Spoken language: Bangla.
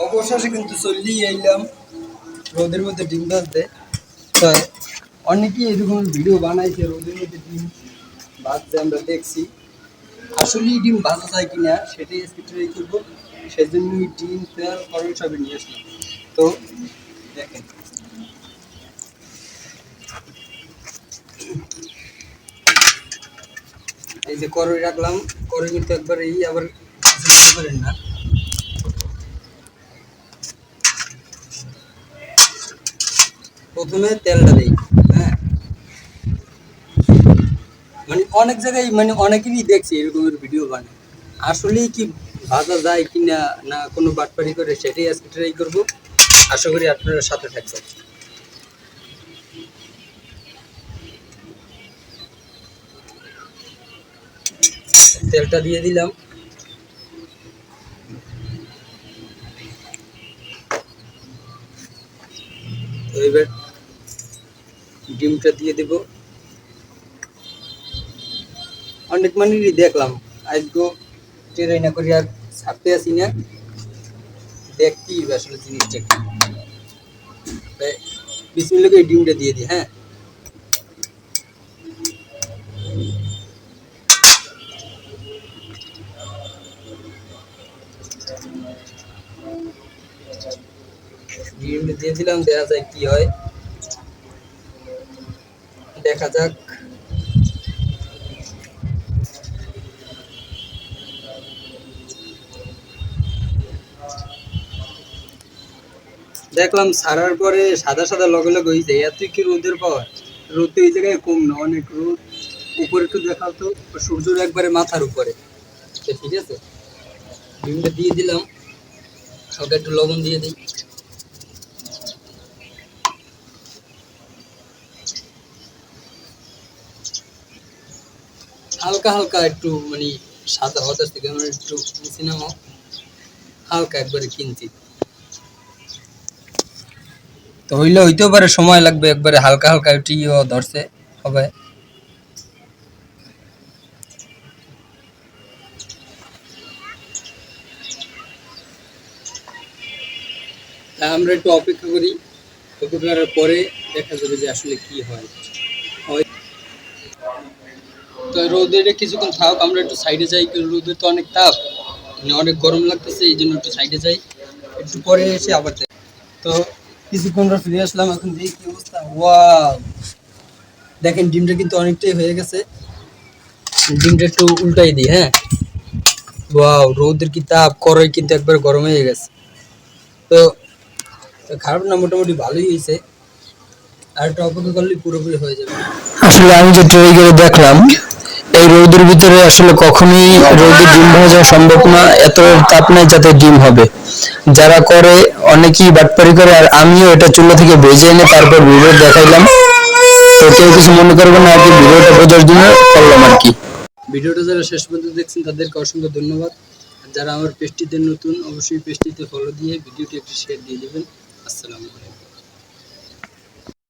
অবশেষে কিন্তু চলেই এলাম রোদের মধ্যে ডিম ভাজতে। তো অনেকেই এরকম ভিডিও বানাইছে রোদের মধ্যে ডিম ভাজতে, আমরা দেখছি। আসলেই ডিম ভাজা যায় কিনা সেটাই আজকে ট্রাই করবো। সেজন্য ডিম, তেল, কড়াই সবই নিয়ে আসলাম। তো দেখেন, এই যে কড়াই রাখলাম। কড়াই কিন্তু একবার এই আবার কিছু করেন না। প্রথমে তেলটা দিই। হ্যাঁ, মানে অনেক জায়গায় মানে অনেকেরই দেখছি এরকমের ভিডিও বানায়। আসলেই কি ভাজা যায় কি না, না কোনো বাটপারি করে, সেটাই আজকে ট্রাই করবো। আশা করি আপনারা সাথে থাকবেন। তেলটা দিয়ে দিলাম। তো এবার ডিমটা দিয়ে দেব। অনেক মানুষই দেখলাম, আজকে ট্রাই না করি আর ছাড়তে আসি না, দেখতেই হবে আসলে জিনিসটা কি। তাই বিসমিল্লাহ করে ডিমটা দিয়ে দিই। হ্যাঁ, ডিমটা দিয়ে দিলাম, দেখা যায় কি হয়, দেখা যাক। দেখলাম ছাড়ার পরে সাদা সাদা লগে লগে হয়ে যায়। এত কি রোদের পাওয়ার! রোদ তো এই জায়গায় কম না, অনেক রোদ। উপরে একটু দেখাও তো, সূর্যের একবারে মাথার উপরে। তো ঠিক আছে, ডিমটা দিয়ে দিলাম। হালকা একটু লবণ দিয়ে দিই। হালকা হালকা একটু মানে সাদা হতাশ থেকে আমরা একটু নিচে নামাও, হালকা একবারে কিঞ্চিত। তো হইতেও পারে সময় লাগবে, একবারে হালকা হালকা একটু ধরছে হবে। তা আমরা একটু অপেক্ষা করি, অপেক্ষা করার পরে দেখা যাবে যে আসলে কি হয়। তো রোদে কিছুক্ষণ থাক, আমরা একটু সাইডে যাই। রোদে তো অনেক তাপ, মানে অনেক গরম লাগতেছে, এই জন্য একটু সাইডে যাই। একটু পরে এসে আবার যাই। তো কিছুক্ষণ ফিরে আসলাম, এখন দেখি কি অবস্থা। ওয়াও, দেখেন ডিমটা কিন্তু অনেকটাই হয়ে গেছে। ডিমটা একটু উল্টাই দিই। হ্যাঁ, ওয়াও, রোদের কি তাপ, কড়াই কিন্তু একবার গরম হয়ে গেছে। তো খারাপ না, মোটামুটি ভালোই হয়েছে। আর একটু অপেক্ষা করলে পুরোপুরি হয়ে যাবে। আসলে আমি যে ট্রাই করে দেখলাম, এই রোদের ভিতরে আসলে কখনোই রোদে ডিম ভাজা সম্ভব না। এত তাপ নাই যাতে ডিম হবে। যারা করে অনেকেই বাটপারি করে, আর আমিও এটা চুলা থেকে ভেজে এনে তারপর ভিডিও দেখাইলাম। তো কেউ কিছু মনে করবে না আর কি, ভিডিওটা বোঝার জন্য করলাম আর কি। ভিডিওটা যারা শেষ পর্যন্ত দেখছেন তাদেরকে অসংখ্য ধন্যবাদ। আর যারা আমার পেজটিতে নতুন, অবশ্যই পেজটিতে ফলো দিয়ে ভিডিওটি একটু শেয়ার দিয়ে দেবেন। আসসালামু আলাইকুম।